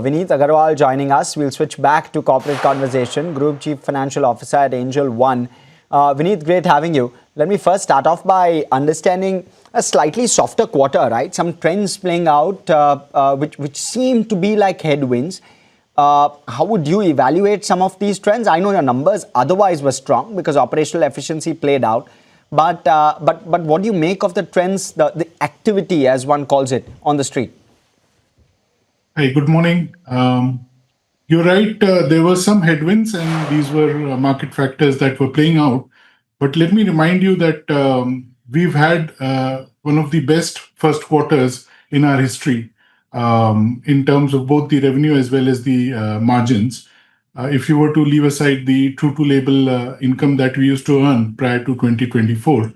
Vineet Agrawal joining us. We'll switch back to corporate conversation. Group Chief Financial Officer at Angel One. Vineet, great having you. Let me first start off by understanding a slightly softer quarter, right? Some trends playing out which seem to be like headwinds. How would you evaluate some of these trends? I know your numbers otherwise were strong because operational efficiency played out. But what do you make of the trends, the activity as one calls it on the street? Hi, good morning. You're right, there were some headwinds, and these were market factors that were playing out. But let me remind you that we've had one of the best first quarters in our history in terms of both the revenue as well as the margins. If you were to leave aside the true to label income that we used to earn prior to 2024.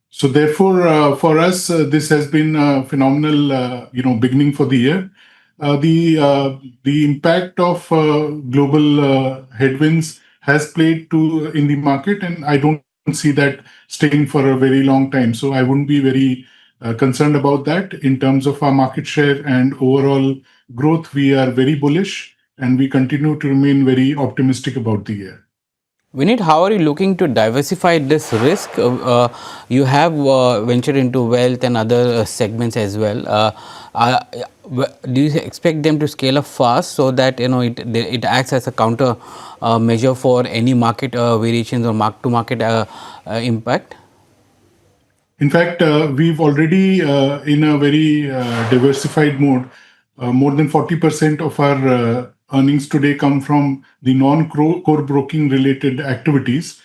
So therefore, for us, this has been a phenomenal, beginning for the year. The impact of global headwinds has played to in the market, and I don't see that staying for a very long time. So I wouldn't be very concerned about that. In terms of our market share and overall growth, we are very bullish, and we continue to remain very optimistic about the year. Vineet, how are you looking to diversify this risk? You have ventured into wealth and other segments as well. Do you expect them to scale up fast so that it acts as a counter measure for any market variations or mark-to-market impact? In fact, we've already in a very diversified mode. More than 40% of our earnings today come from the non-core broking related activities,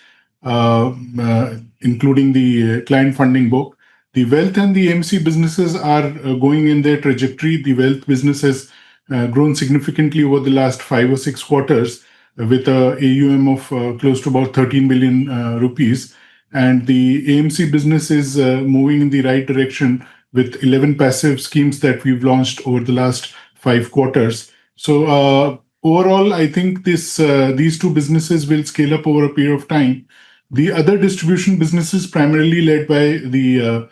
including the client funding book. The wealth and the AMC businesses are going in their trajectory. The wealth business has grown significantly over the last 5 or 6 quarters with a AUM of close to about 13 billion rupees. And the AMC business is moving in the right direction with 11 passive schemes that we've launched over the last 5 quarters. So overall, I think these two businesses will scale up over a period of time. The other distribution businesses, primarily led by the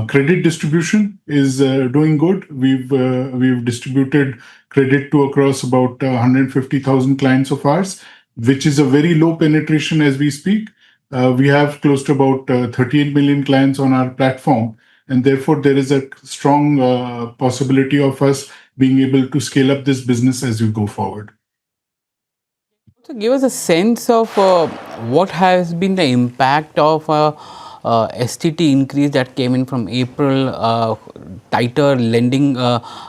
credit distribution, is doing good. We've distributed credit to across about 150,000 clients of ours, which is a very low penetration as we speak. We have close to about 38 million clients on our platform, and therefore there is a strong possibility of us being able to scale up this business as we go forward. So give us a sense of what has been the impact of STT increase that came in from April, tighter lending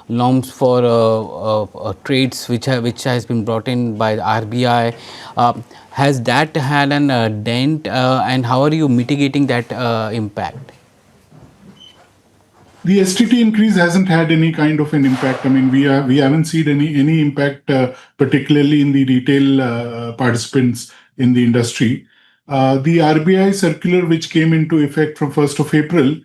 norms for trades which has been brought in by the RBI. Has that had an dent, and how are you mitigating that impact? The STT increase hasn't had any kind of an impact. I mean, we haven't seen any impact, particularly in the retail participants in the industry. The RBI circular, which came into effect from 1st of April,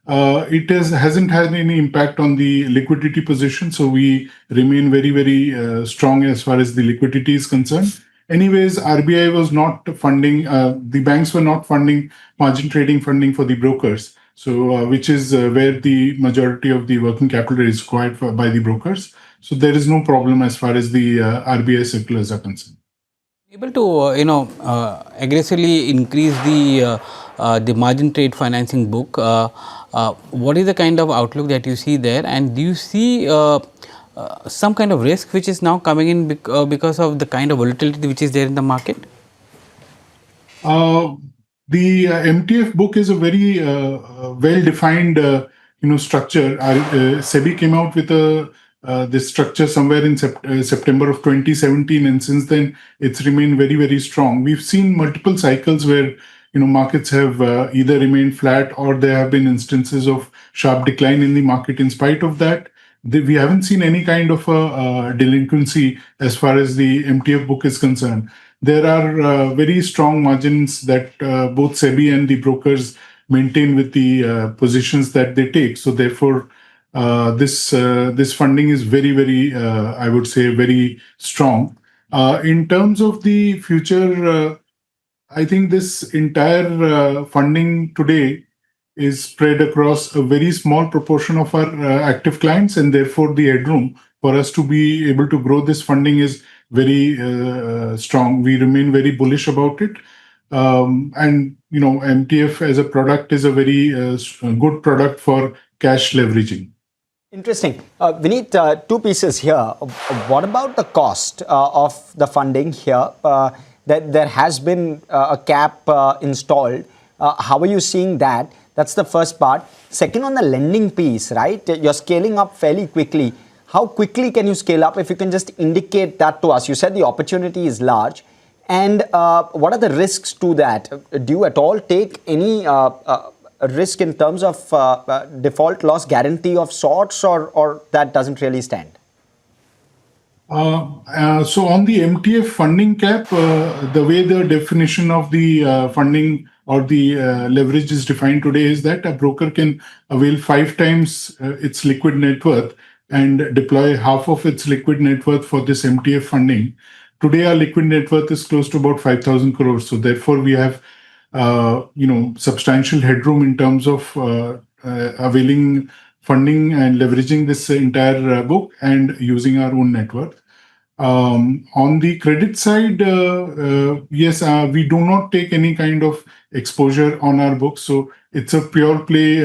hasn't had any impact on the liquidity position. So we remain very, very strong as far as the liquidity is concerned. Anyways, RBI was not funding, the banks were not funding margin trading funding for the brokers. So, which is where the majority of the working capital is required by the brokers. So there is no problem as far as the RBI circulars are concerned. Able to aggressively increase the margin trade financing book. What is the kind of outlook that you see there, and do you see some kind of risk which is now coming in because of the kind of volatility which is there in the market? The MTF book is a very well-defined, structure. SEBI came out with this structure somewhere in September of 2017, and since then it's remained very, very strong. We've seen multiple cycles where markets have either remained flat or there have been instances of sharp decline in the market. In spite of that, we haven't seen any kind of a delinquency as far as the MTF book is concerned. There are very strong margins that both SEBI and the brokers maintain with the positions that they take. So therefore, this funding is very, very, I would say, very strong. In terms of the future, I think this entire funding today is spread across a very small proportion of our active clients, and therefore the headroom for us to be able to grow this funding is very strong. We remain very bullish about it. And MTF as a product is a very good product for cash leveraging. Interesting. Vineet, two pieces here. What about the cost of the funding here? There has been a cap installed. How are you seeing that? That's the first part. Second, on the lending piece, right? You're scaling up fairly quickly. How quickly can you scale up? If you can just indicate that to us. You said the opportunity is large. And what are the risks to that? Do you at all take any risk in terms of default loss guarantee of sorts, or that doesn't really stand? So on the MTF funding cap, the way the definition of the funding or the leverage is defined today is that a broker can avail 5 times its liquid net worth and deploy half of its liquid net worth for this MTF funding. Today, our liquid net worth is close to about 5,000 crores. So therefore, we have substantial headroom in terms of availing funding and leveraging this entire book and using our own net worth. On the credit side, yes, we do not take any kind of exposure on our books. So it's a pure play,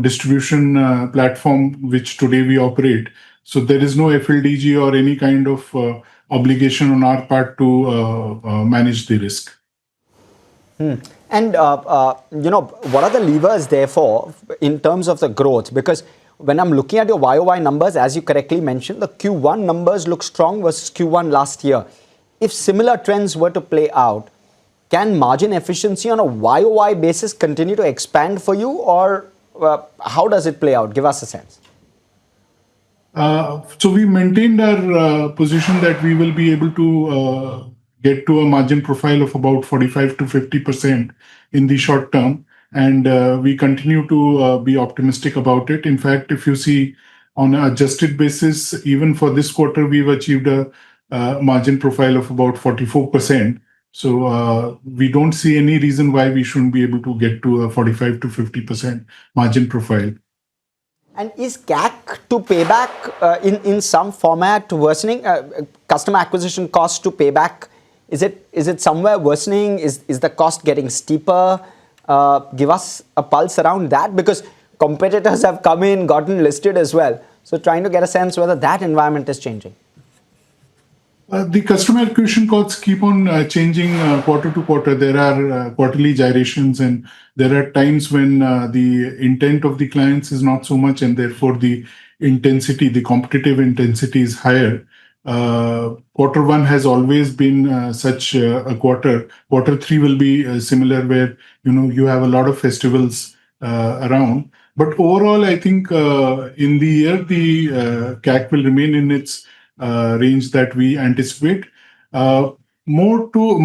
distribution platform which today we operate. So there is no FLDG or any kind of obligation on our part to manage the risk. And what are the levers therefore in terms of the growth? Because when I'm looking at your YOY numbers, as you correctly mentioned, the Q1 numbers look strong versus Q1 last year. If similar trends were to play out, can margin efficiency on a YOY basis continue to expand for you, or how does it play out? Give us a sense. So we maintained our position that we will be able to get to a margin profile of about 45 to 50% in the short term. And we continue to be optimistic about it. In fact, if you see on an adjusted basis, even for this quarter, we've achieved a margin profile of about 44%. So we don't see any reason why we shouldn't be able to get to a 45 to 50% margin profile. And is CAC to payback in some format worsening? Customer acquisition cost to payback, is it somewhere worsening? Is the cost getting steeper? Give us a pulse around that, because competitors have come in, gotten listed as well. So trying to get a sense whether that environment is changing. The customer acquisition costs keep on changing quarter to quarter. There are quarterly gyrations, and there are times when the intent of the clients is not so much, and therefore the intensity, the competitive intensity is higher. Quarter one has always been such a quarter. Quarter three will be similar, where you have a lot of festivals around. But overall, I think in the year the CAC will remain in its range that we anticipate. More to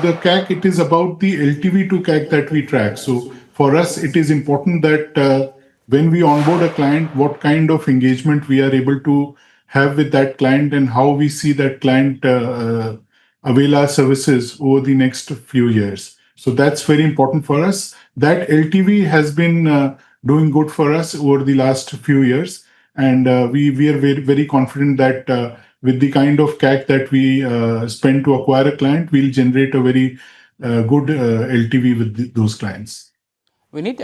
the CAC, it is about the LTV to CAC that we track. So for us, it is important that when we onboard a client, what kind of engagement we are able to have with that client and how we see that client avail our services over the next few years. So that's very important for us. That LTV has been doing good for us over the last few years. And we are very, very confident that with the kind of CAC that we spend to acquire a client, we'll generate a very good LTV with those clients. Vineet,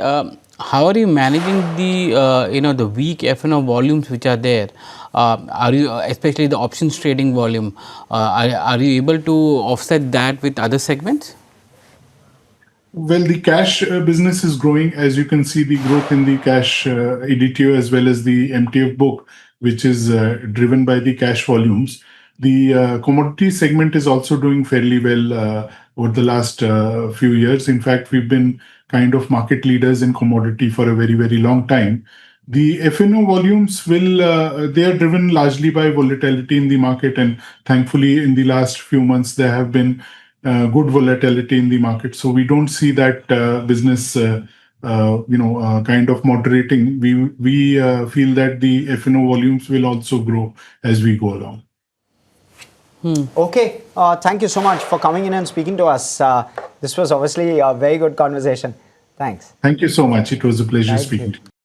how are you managing the the weak F&O volumes which are there? Are you, especially the options trading volume, are you able to offset that with other segments? Well, the cash business is growing. As you can see, the growth in the cash ADTO as well as the MTF book, which is driven by the cash volumes. The commodity segment is also doing fairly well over the last few years. In fact, we've been kind of market leaders in commodity for a very, very long time. The F&O volumes they are driven largely by volatility in the market. And thankfully, in the last few months, there have been good volatility in the market. So we don't see that business, kind of moderating. We feel that the F&O volumes will also grow as we go along. Okay. Thank you so much for coming in and speaking to us. This was obviously a very good conversation. Thanks. Thank you so much. It was a pleasure speaking to you.